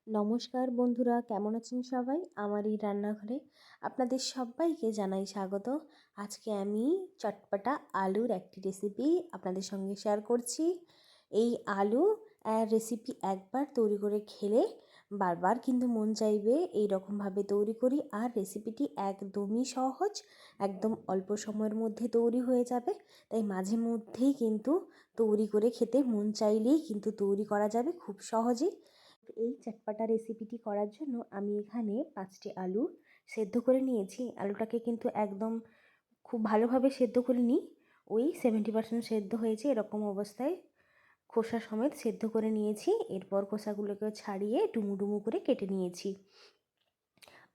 নমস্কার বন্ধুরা, কেমন আছেন সবাই? আমার এই রান্নাঘরে আপনাদের সবাইকে জানাই স্বাগত। আজকে আমি চটপটা আলুর একটি রেসিপি আপনাদের সঙ্গে শেয়ার করছি। এই আলু রেসিপি একবার তৈরি করে খেলে বারবার কিন্তু মন চাইবে এই রকমভাবে তৈরি করি। আর রেসিপিটি একদমই সহজ, একদম অল্প সময়ের মধ্যে তৈরি হয়ে যাবে। তাই মাঝে মধ্যেই কিন্তু তৈরি করে খেতে মন চাইলেই কিন্তু তৈরি করা যাবে খুব সহজেই। এই চটপটা রেসিপিটি করার জন্য আমি এখানে 5টি আলু সেদ্ধ করে নিয়েছি। আলুটাকে কিন্তু একদম খুব ভালোভাবে সেদ্ধ করিনি, ওই 70% সেদ্ধ হয়েছে এরকম অবস্থায় খোসা সমেত সেদ্ধ করে নিয়েছি। এরপর খোসাগুলোকে ছাড়িয়ে ডুমু ডুমু করে কেটে নিয়েছি।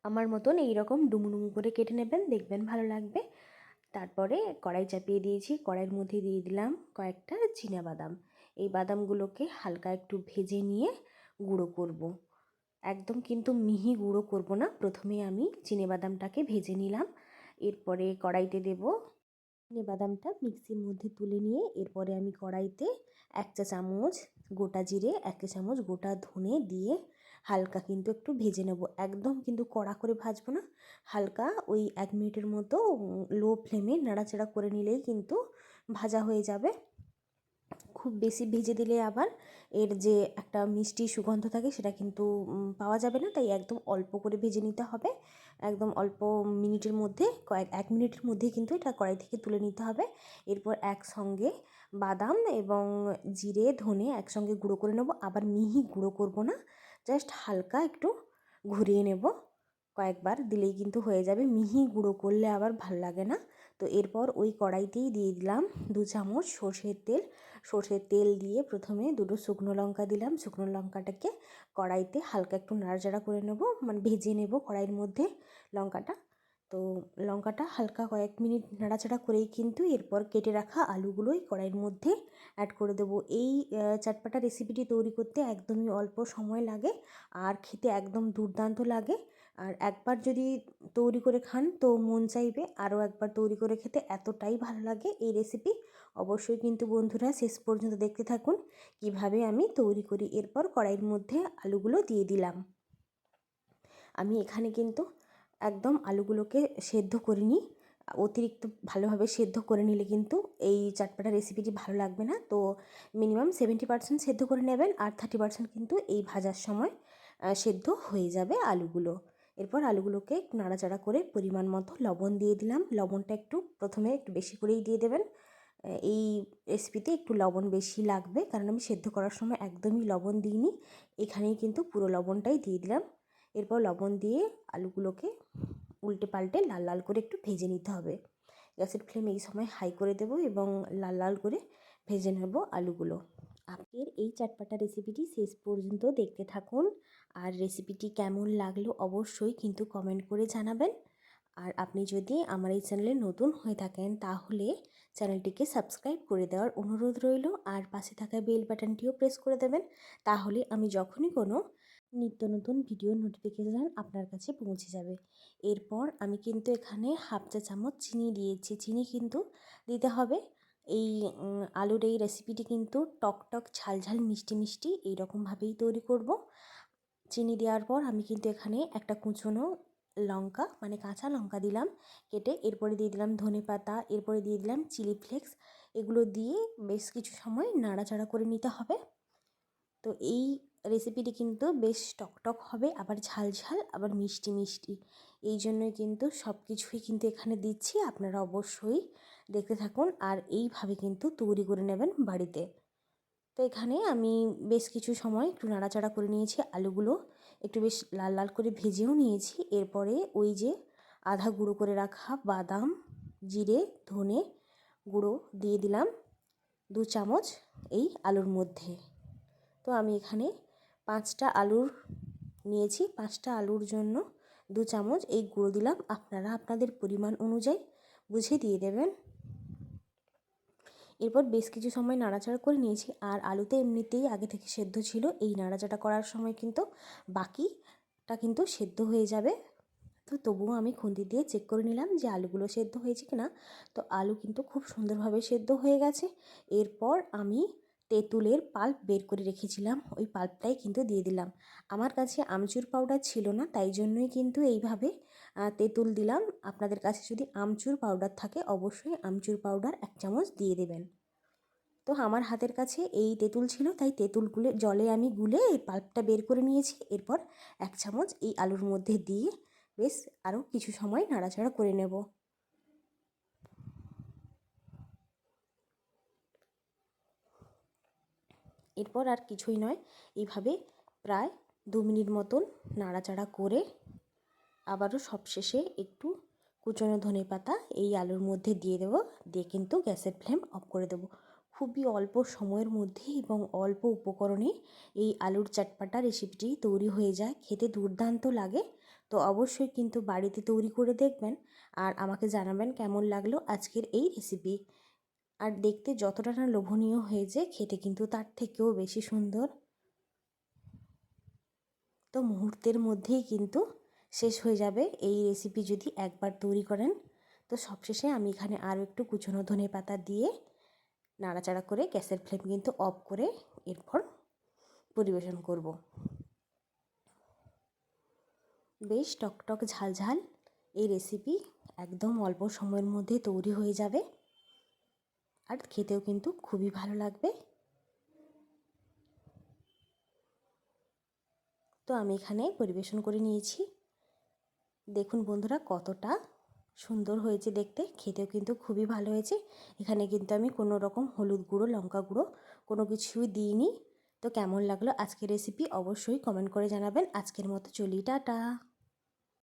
আমার মতন এইরকম ডুমু ডুমু করে কেটে নেবেন, দেখবেন ভালো লাগবে। তারপরে কড়াই চাপিয়ে দিয়েছি, কড়াইয়ের মধ্যে দিয়ে দিলাম কয়েকটা বাদাম। এই বাদামগুলোকে হালকা একটু ভেজে নিয়ে গুঁড়ো করব। একদম কিন্তু মিহি গুঁড়ো করব না, প্রথমে আমি বাদামটাকে ভেজে নিলাম। এরপরে কড়াইতে দেব বাদামটা মিক্সির মধ্যে তুলে নিয়ে এরপরে আমি কড়াইতে 1 চা চামচ গোটা জিরে, 1 চা চামচ গোটা ধনে দিয়ে হালকা কিন্তু একটু ভেজে নেব। একদম কিন্তু কড়া করে ভাজবো না, হালকা ওই 1 মিনিটের মতো লো ফ্লেমে নাড়াচাড়া করে নিলেই কিন্তু ভাজা হয়ে যাবে। খুব বেশি ভেজে দিলে আবার এর যে একটা মিষ্টি সুগন্ধ থাকে সেটা কিন্তু পাওয়া যাবে না। তাই একদম অল্প করে ভেজে নিতে হবে। একদম অল্প মিনিটের মধ্যে 1 মিনিটের মধ্যেই কিন্তু এটা কড়াই থেকে তুলে নিতে হবে। এরপর একসঙ্গে বাদাম এবং জিরে ধনে একসঙ্গে গুঁড়ো করে নেব। আবার মিহি গুঁড়ো করব না, জাস্ট হালকা একটু ঘুরিয়ে নেব। কয়েকবার দিলেই কিন্তু হয়ে যাবে, মিহি গুঁড়ো করলে আবার ভাল লাগে না। তো এরপর ওই কড়াইতেই দিয়ে দিলাম 2 চামচ সর্ষের তেল দিয়ে প্রথমে দুটো শুকনো লঙ্কা দিলাম। শুকনো লঙ্কাটাকে কড়াইতে হালকা একটু নাড়াচাড়া করে নেব, মানে ভেজে নেব কড়াইয়ের মধ্যে লঙ্কাটা। তো লঙ্কাটা হালকা কয়েক মিনিট নাড়াচাড়া করেই কিন্তু এরপর কেটে রাখা আলুগুলোই কড়াইয়ের মধ্যে অ্যাড করে দেবো। এই চটপটা রেসিপিটি তৈরি করতে একদমই অল্প সময় লাগে আর খেতে একদম দুর্দান্ত লাগে। আর একবার যদি তৈরি করে খান তো মন চাইবে আরও একবার তৈরি করে খেতে, এতটাই ভালো লাগে এই রেসিপি। অবশ্যই কিন্তু বন্ধুরা শেষ পর্যন্ত দেখতে থাকুন কিভাবে আমি তৈরি করি। এরপর কড়াইয়ের মধ্যে আলুগুলো দিয়ে দিলাম। আমি এখানে কিন্তু একদম আলুগুলোকে সেদ্ধ করিনি, অতিরিক্ত ভালোভাবে সেদ্ধ করে নিলে কিন্তু এই চটপটা রেসিপিটি ভালো লাগবে না। তো মিনিমাম 70% সেদ্ধ করে নেবেন, আর 30% কিন্তু এই ভাজার সময় সেদ্ধ হয়ে যাবে আলুগুলো। এরপর আলুগুলোকে নাড়াচাড়া করে পরিমাণ মতো লবণ দিয়ে দিলাম। লবণটা একটু প্রথমে একটু বেশি করেই দিয়ে দেবেন। এই রেসিপিতে একটু লবণ বেশি লাগবে, কারণ আমি সেদ্ধ করার সময় একদমই লবণ দিইনি, এখানেই কিন্তু পুরো লবণটাই দিয়ে দিলাম। এরপর লবণ দিয়ে আলুগুলোকে উল্টে পাল্টে লাল লাল করে একটু ভেজে নিতে হবে। গ্যাসের ফ্লেম এই সময় হাই করে দেবো এবং লাল লাল করে ভেজে নেব আলুগুলো। আপনার এই চটপটা রেসিপিটি শেষ পর্যন্ত দেখতে থাকুন। আর রেসিপিটি কেমন লাগলো অবশ্যই কিন্তু কমেন্ট করে জানাবেন। আর আপনি যদি আমার এই চ্যানেলে নতুন হয়ে থাকেন তাহলে চ্যানেলটিকে সাবস্ক্রাইব করে দেওয়ার অনুরোধ রইল, আর পাশে থাকা বেল বাটনটিও প্রেস করে দেবেন। তাহলে আমি যখনই কোনো নিত্য নতুন ভিডিওর নোটিফিকেশান আপনার কাছে পৌঁছে যাবে। এরপর আমি কিন্তু এখানে 1/2 চা চামচ চিনি দিয়েছি। চিনি কিন্তু দিতে হবে। এই আলুর এই রেসিপিটি কিন্তু টক টক ঝাল ঝাল মিষ্টি মিষ্টি এইরকমভাবেই তৈরি করব। চিনি দেওয়ার পর আমি কিন্তু এখানে একটা কুচনো লঙ্কা, মানে কাঁচা লঙ্কা দিলাম কেটে। এরপরে দিয়ে দিলাম ধনেপাতা, এরপরে দিয়ে দিলাম চিলি ফ্লেক্স। এগুলো দিয়ে বেশ কিছু সময় নাড়াচাড়া করে নিতে হবে। তো এই রেসিপিটি কিন্তু বেশ টকটক হবে, আবার ঝাল ঝাল, আবার মিষ্টি মিষ্টি। এই জন্যই কিন্তু সব কিছুই কিন্তু এখানে দিচ্ছি। আপনারা অবশ্যই দেখতে থাকুন আর এইভাবে কিন্তু তৈরি করে নেবেন বাড়িতে। তো এখানে আমি বেশ কিছু সময় একটু নাড়াচাড়া করে নিয়েছি, আলুগুলো একটু বেশ লাল লাল করে ভেজেও নিয়েছি। এরপরে ওই যে আধা গুঁড়ো করে রাখা বাদাম জিরে ধনে গুঁড়ো দিয়ে দিলাম 2 চামচ এই আলুর মধ্যে। তো আমি এখানে 5টা আলুর নিয়েছি, 5টা আলুর জন্য 2 চামচ এই গুঁড়ো দিলাম। আপনারা আপনাদের পরিমাণ অনুযায়ী বুঝে দিয়ে দেবেন। এরপর বেশ কিছু সময় নাড়াচাড়া করে নিয়েছি, আর আলুতে এমনিতেই আগে থেকে সেদ্ধ ছিল। এই নাড়াচাড়া করার সময় কিন্তু বাকিটা কিন্তু সেদ্ধ হয়ে যাবে। তো তবুও আমি খুন্তি দিয়ে চেক করে নিলাম যে আলুগুলো সেদ্ধ হয়েছে কিনা। তো আলু কিন্তু খুব সুন্দরভাবে সেদ্ধ হয়ে গেছে। এরপর আমি তেঁতুলের পাল্প বের করে রেখেছিলাম, ওই পাল্পটাই কিন্তু দিয়ে দিলাম। আমার কাছে আমচুর পাউডার ছিল না, তাই জন্যই কিন্তু এইভাবে তেঁতুল দিলাম। আপনাদের কাছে যদি আমচুর পাউডার থাকে অবশ্যই আমচুর পাউডার 1 চামচ দিয়ে দেবেন। তো আমার হাতের কাছে এই তেঁতুল ছিল, তাই তেঁতুলগুলো জলে আমি গুলে এই পাল্পটা বের করে নিয়েছি। এরপর 1 চামচ এই আলুর মধ্যে দিয়ে বেশ আরও কিছু সময় নাড়াচাড়া করে নেব। এরপর আর কিছুই নয়, এইভাবে প্রায় 2 মিনিট মতন নাড়াচাড়া করে আবারও সবশেষে একটু কুচনো ধনেপাতা এই আলুর মধ্যে দিয়ে দেবো। দিয়ে কিন্তু গ্যাসের ফ্লেম অফ করে দেবো। খুবই অল্প সময়ের মধ্যে এবং অল্প উপকরণে এই আলুর চটপাটা রেসিপিটি তৈরি হয়ে যায়, খেতে দুর্দান্ত লাগে। তো অবশ্যই কিন্তু বাড়িতে তৈরি করে দেখবেন আর আমাকে জানাবেন কেমন লাগলো আজকের এই রেসিপি। আর দেখতে যতটা না লোভনীয় হয়েছে, খেতে কিন্তু তার থেকেও বেশি সুন্দর। তো মুহূর্তের মধ্যেই কিন্তু শেষ হয়ে যাবে এই রেসিপি যদি একবার তৈরি করেন। তো সবশেষে আমি এখানে আরও একটু কুচনো ধনেপাতা দিয়ে নাড়াচাড়া করে গ্যাসের ফ্লেম কিন্তু অফ করে এরপর পরিবেশন করব। বেশ টকটক ঝালঝাল এই রেসিপি একদম অল্প সময়ের মধ্যে তৈরি হয়ে যাবে আর খেতেও কিন্তু খুবই ভালো লাগবে। তো আমি এখানে পরিবেশন করে নিয়েছি। দেখুন বন্ধুরা কতটা সুন্দর হয়েছে দেখতে, খেতেও কিন্তু খুবই ভালো হয়েছে। এখানে কিন্তু আমি কোনো রকম হলুদ গুঁড়ো, লঙ্কা গুঁড়ো কোনো কিছুই দিইনি। তো কেমন লাগলো আজকের রেসিপি অবশ্যই কমেন্ট করে জানাবেন। আজকের মতো চলি, টাটা।